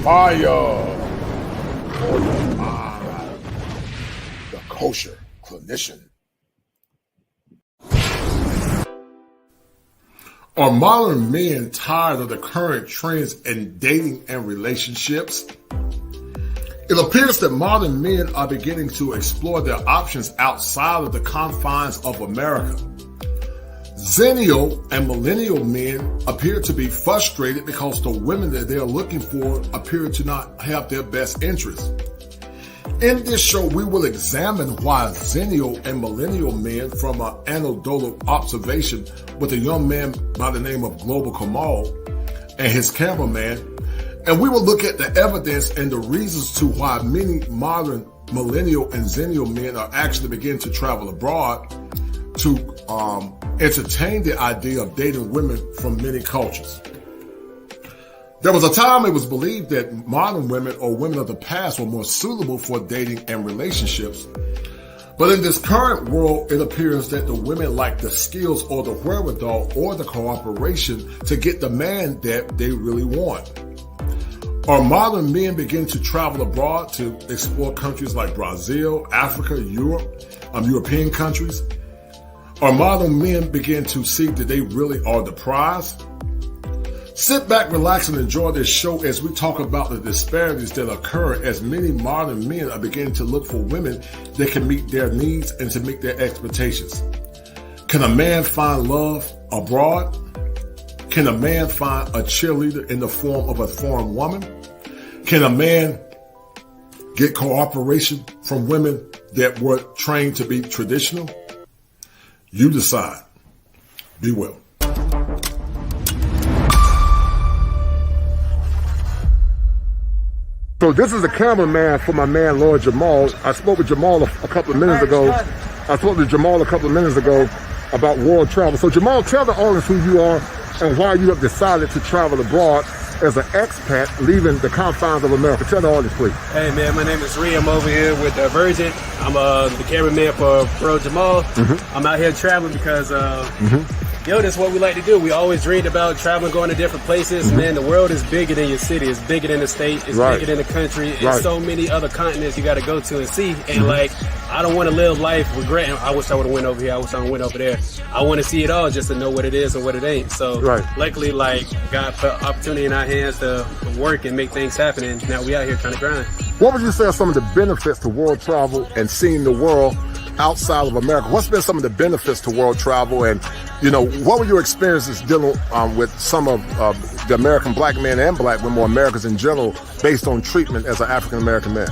Fire for your mind. The Kosher Clinician. Are modern men tired of the current trends in dating and relationships? It appears that modern men are beginning to explore their options outside of the confines of America. Zennial and millennial men appear to be frustrated because the women that they are looking for appear to not have their best interests. In this show, we will examine why Zennial and millennial men, from an anecdotal observation with a young man by the name of Global Kamal and his cameraman, and we will look at the evidence and the reasons to why many modern millennial and Zennial men are actually beginning to travel abroad to entertain the idea of dating women from many cultures. There was a time it was believed that modern women or women of the past were more suitable for dating and relationships. But in this current world, it appears that the women lack the skills or the wherewithal or the cooperation to get the man that they really want. Are modern men beginning to travel abroad to explore countries like Brazil, Africa, Europe, European countries? Are modern men begin to see that they really are the prize? Sit back, relax, and enjoy this show as we talk about the disparities that occur as many modern men are beginning to look for women that can meet their needs and to meet their expectations. Can a man find love abroad? Can a man find a cheerleader in the form of a foreign woman? Can a man get cooperation from women that were trained to be traditional? You decide. Be well. So this is the cameraman for my man, Lord Jamal. I spoke with Jamal a couple of minutes ago. About world travel. So Jamal, tell the audience who you are and why you have decided to travel abroad as an expat leaving the confines of America. Tell the audience, please. Hey man, my name is Ree. I'm over here with Virgin. I'm the cameraman for Bro Jamal. I'm out here traveling because that's what we like to do. We always dreamed about traveling, going to different places. Man, the world is bigger than your city. It's bigger than the state. It's bigger than the country. There's so many other continents you got to go to and see. And I don't want to live life regretting, I wish I would have went over here. I wish I would have went over there. I want to see it all just to know what it is and what it ain't. So luckily, God put opportunity in our hands to work and make things happen. And now we out here trying to grind. What would you say are some of the benefits to world travel and seeing the world outside of America? What's been some of the benefits to world travel, and what were your experiences dealing with some of the American black men and black women, or Americans in general, based on treatment as an African American man?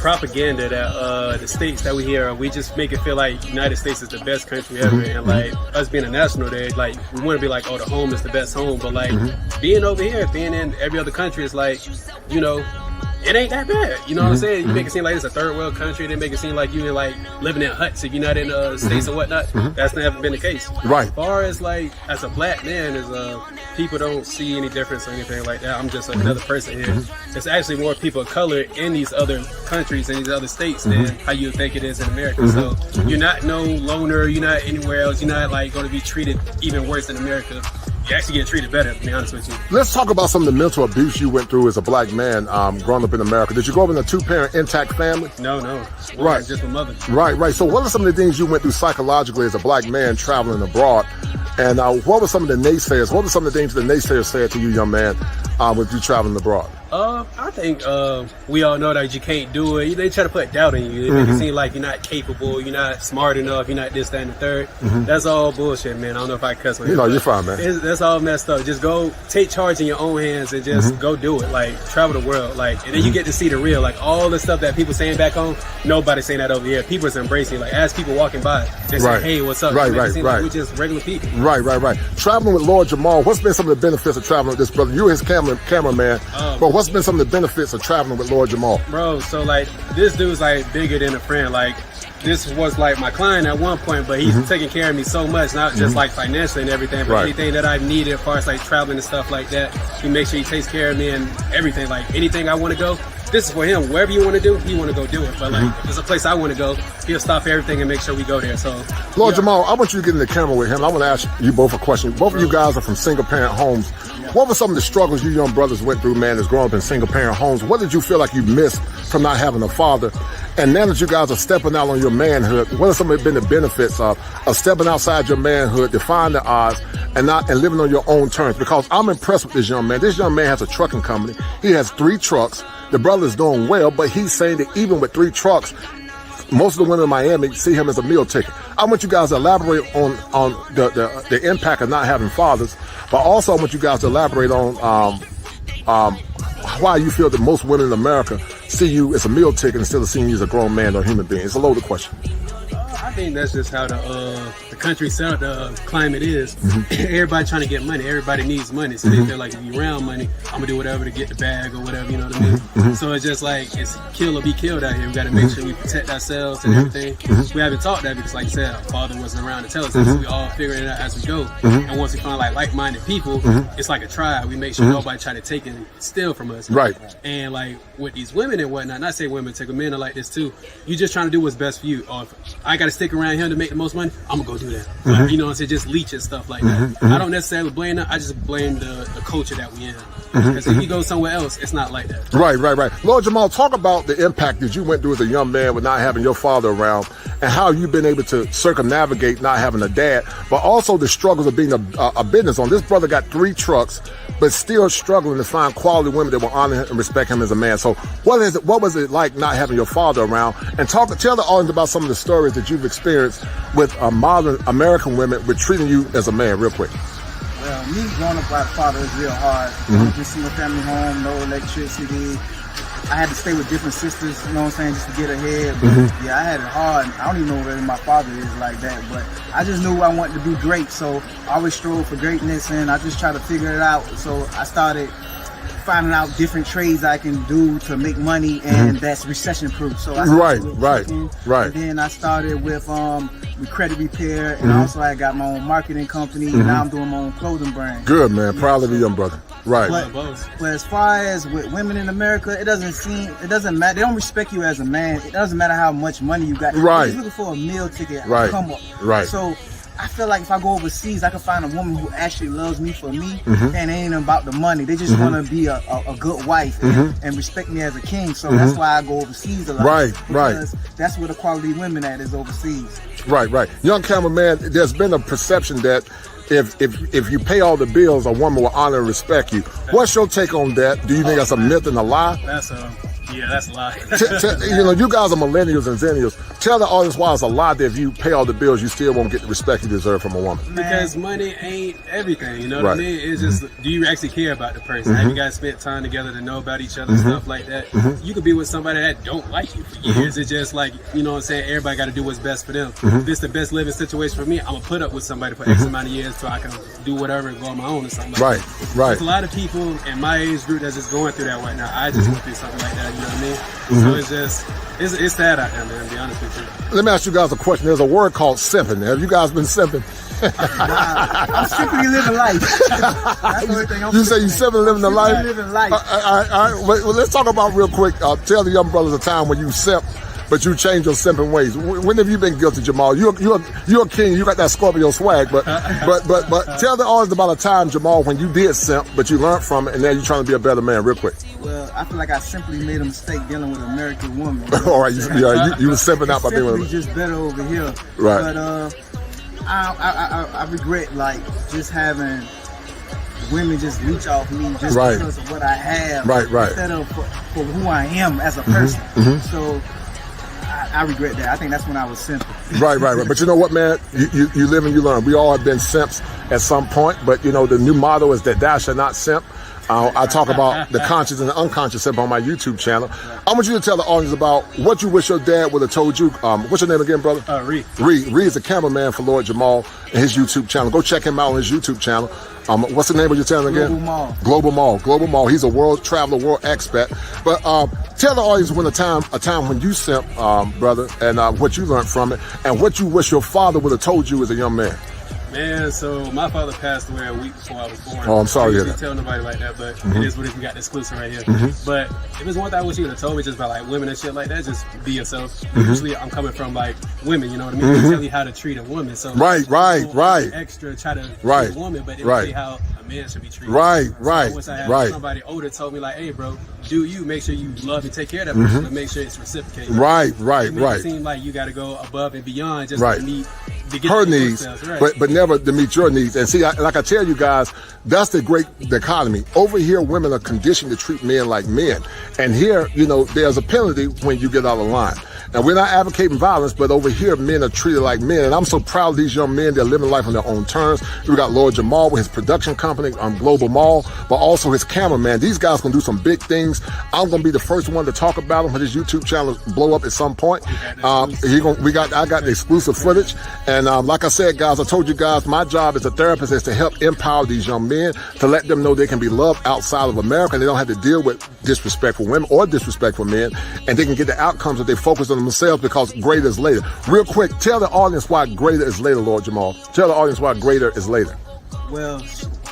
Propaganda that the states that we hear, we just make it feel like United States is the best country ever, and us being a national day, we want to be like, oh, the home is the best home, but being over here, being in every other country is it ain't that bad. You know what I'm saying? You make it seem like it's a third world country. They make it seem like you're living in huts if you're not in the States and whatnot. That's never been the case. As far as as a black man, people don't see any difference or anything like that. I'm just another person here. There's actually more people of color in these other countries and these other states than how you think it is in America. So you're not no loner. You're not anywhere else. You're not going to be treated even worse than America. You actually get treated better, to be honest with you. Let's talk about some of the mental abuse you went through as a black man growing up in America. Did you grow up in a two-parent intact family? No. Just my mother. Right. So what are some of the things you went through psychologically as a black man traveling abroad? And what were some of the naysayers? What were some of the things the naysayers said to you, young man, with you traveling abroad? I think we all know that you can't do it. They try to put doubt in you. They make it seem like you're not capable, you're not smart enough, you're not this, that, and the third. That's all bullshit, man. I don't know if I cuss on you. You're fine, man. That's all messed up. Just go take charge in your own hands and just go do it. Travel the world. And then you get to see the real. All the stuff that people saying back home, nobody's saying that over here. People is embracing it. As people walking by, they say, hey, what's up? Right. We're just regular people. Right. Traveling with Lord Jamal, what's been some of the benefits of traveling with this brother? You're his cameraman, but what's been some of the benefits of traveling with Lord Jamal? Bro, so this dude's bigger than a friend. This was my client at one point, but he's taking care of me so much, not just financially and everything, but anything that I needed as far as traveling and stuff like that. He makes sure he takes care of me and everything. Anything I want to go, this is for him. Wherever you want to do, he want to go do it. But if there's a place I want to go, he'll stop everything and make sure we go there. So, Lord Jamal, I want you to get in the camera with him. I want to ask you both a question. Both of you guys are from single parent homes. What were some of the struggles you young brothers went through, man, as growing up in single-parent homes? What did you feel like you missed from not having a father? And now that you guys are stepping out on your manhood, what are some of the benefits of stepping outside your manhood, defying the odds, and living on your own terms? Because I'm impressed with this young man. This young man has a trucking company. He has 3 trucks. The brother's doing well, but he's saying that even with 3 trucks, most of the women in Miami see him as a meal ticket. I want you guys to elaborate on the impact of not having fathers, but also I want you guys to elaborate on why you feel that most women in America see you as a meal ticket instead of seeing you as a grown man or human being. It's a loaded question. I think that's just how the country set the climate is. Everybody trying to get money. Everybody needs money. So they feel like if you around money, I'm going to do whatever to get the bag or whatever, you know what I mean? So it's just like, it's kill or be killed out here. We got to make sure we protect ourselves and everything. We haven't taught that because, like you said, our father wasn't around to tell us that. So we all figuring it out as we go. And once we find like-minded people, it's like a tribe. We make sure nobody try to take and steal from us. Right. And like with these women and whatnot, not say women, take men are like this too. You just trying to do what's best for you. Or if I got to stick around here to make the most money, I'm gonna go do that. But, you know what I'm saying? Just leech and stuff like that. I don't necessarily blame that. I just blame the culture that we in. Because if you go somewhere else, it's not like that. Right. Lord Jamal, talk about the impact that you went through as a young man with not having your father around, and how you've been able to circumnavigate not having a dad, but also the struggles of being a business owner. This brother got 3 trucks, but still struggling to find quality women that will honor him and respect him as a man. So what was it like not having your father around? And tell the audience about some of the stories that you've experienced with modern American women with treating you as a man, real quick. Well, me growing up without a father is real hard. Just single family home, no electricity. I had to stay with different sisters, you know what I'm saying, just to get ahead. But yeah, I had it hard. I don't even know whether my father is like that, but I just knew I wanted to be great. So I always strove for greatness, and I just tried to figure it out. So I started finding out different trades I can do to make money, and that's recession proof. So I started with right. And then I started with credit repair, and also I got my own marketing company, and now I'm doing my own clothing brand. Good, man. Proud of you, young brother. Right. But as far as with women in America, it doesn't matter. They don't respect you as a man. It doesn't matter how much money you got. Right. They're just looking for a meal ticket. Right. Come up. Right. So I feel like if I go overseas, I can find a woman who actually loves me for me, and it ain't about the money. They just want to be a good wife and respect me as a king. So that's why I go overseas a lot. Because that's where the quality women at is overseas. Right. Young cameraman, there's been a perception that if you pay all the bills, a woman will honor and respect you. What's your take on that? Do you think that's a myth and a lie? That's a lie. You guys are millennials and zennials. Tell the audience why it's a lie that if you pay all the bills, you still won't get the respect you deserve from a woman. Because money ain't everything, you know what I mean? It's just, do you actually care about the person? Have you guys spent time together to know about each other, stuff like that? You could be with somebody that don't like you for years. It's just like, you know what I'm saying? Everybody got to do what's best for them. If this the best living situation for me, I'm going to put up with somebody for X amount of years so I can do whatever and go on my own or something like that. There's a lot of people in my age group that's just going through that right now. I just went through something like that, you know what I mean? So it's just, it's sad out there, man, to be honest with you. Let me ask you guys a question. There's a word called simping. Have you guys been simping? I'm simply living life. That's the only thing You say you simply living the life? Living life. All right. Well, let's talk about real quick. Tell the young brothers a time when you simp, but you change your simping ways. When have you been guilty, Jamal? You're a king. You got that Scorpio swag, but tell the audience about a time, Jamal, when you did simp, but you learned from it, and now you're trying to be a better man. Real quick. Well, I feel like I simply made a mistake dealing with an American woman. All right, you were simping out by being with her. Just better over here. Right. But I regret like just having women just leech off me just because of what I have, instead of for who I am as a person. So I regret that. I think that's when I was simple. Right. But you know what, man? You live and you learn. We all have been simps at some point, but the new motto is that thou shalt not simp. I talk about the conscious and the unconscious simp on my YouTube channel. I want you to tell the audience about what you wish your dad would have told you. What's your name again, brother? Ree. Ree is the cameraman for Lord Jamal and his YouTube channel. Go check him out on his YouTube channel. What's the name of your channel again? Global Mall. He's a world traveler, world expat. But tell the audience when a time when you simp, brother, and what you learned from it, and what you wish your father would have told you as a young man. Man, so my father passed away a week before I was born. Oh, I'm sorry to hear I that. tell nobody like that, but it is what it is. We got the exclusive right here. But if there's one thing I wish you would have told me just about like women and shit like that, just be yourself. Usually I'm coming from like women, you know what I mean? They tell you how to treat a woman. So Right. extra try to treat Right. a woman, but it Right. would be how a man should be treated. Right. So I wish I had somebody older told me like, hey bro, do you make sure you love and take care of that person, but make sure it's reciprocated. Right. It makes it seem like you got to go above and beyond just to meet to get her the needs, right. but never to meet your needs. And see, like I tell you guys, that's the great dichotomy. Over here, women are conditioned to treat men like men. And here, you know, there's a penalty when you get out of line. Now, we're not advocating violence, but over here, men are treated like men. And I'm so proud of these young men. They're living life on their own terms. We got Lord Jamal with his production company, Global Mall, but also his cameraman. These guys can do some big things. I'm going to be the first one to talk about him when his YouTube channel blow up at some point. I got the exclusive footage. And like I said, guys, I told you guys, my job as a therapist is to help empower these young men, to let them know they can be loved outside of America and they don't have to deal with disrespectful women or disrespectful men, and they can get the outcomes that they focus on themselves, because greater is later. Real quick, tell the audience why greater is later, Lord Jamal. Tell the audience why greater is later. Well,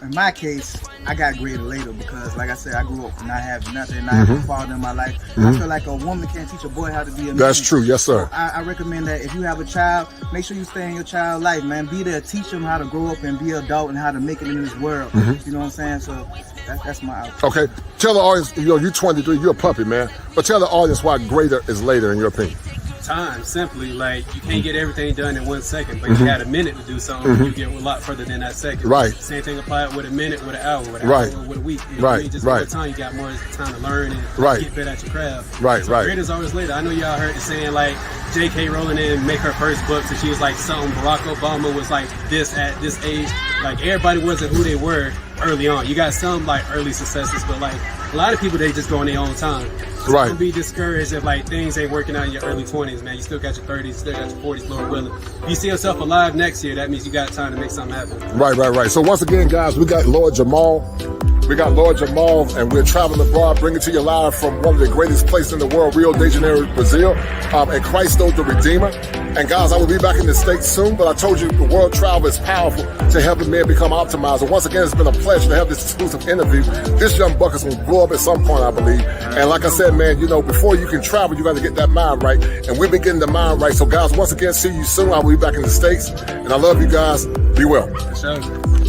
in my case, I got greater later because, like I said, I grew up not having nothing, not having a father in my life. I feel like a woman can't teach a boy how to be a man. That's true, yes, sir. So I recommend that if you have a child, make sure you stay in your child's life, man. Be there, teach them how to grow up and be an adult and how to make it in this world. You know what I'm saying? So that's my outfit. Okay, tell the audience, you know, you're 23, you're a puppy, man, but tell the audience why greater is later in your opinion. Time, simply, like you can't get everything done in 1 second, but you had a minute to do something, you get a lot further than that second. Right. Same thing applied with a minute, with an hour, with an Right. hour, with a week. You know what I mean? Just over time, you got more time to learn and get better at your craft. Right. Greater is always later. I know y'all heard it saying like J.K. Rowling didn't make her first book, so she was like something. Barack Obama was like this at this age. Like everybody wasn't who they were early on. You got some like early successes, but like a lot of people, they just go on their own time. So don't be discouraged if like things ain't working out in your early 20s, man. You still got your 30s, you still got your 40s, Lord willing. If you see yourself alive next year, that means you got time to make something happen. Right. So once again, guys, we got Lord Jamal. And we're traveling abroad, bringing to you live from one of the greatest places in the world, Rio de Janeiro, Brazil, at Christo the Redeemer. And guys, I will be back in the States soon, but I told you the world travel is powerful to helping men become optimized. And once again, it's been a pleasure to have this exclusive interview. This young buck is going to blow up at some point, I believe. And like I said, man, you know, before you can travel, you got to get that mind right. And we've been getting the mind right. So guys, once again, see you soon. I will be back in the States. And I love you guys. Be well. For sure.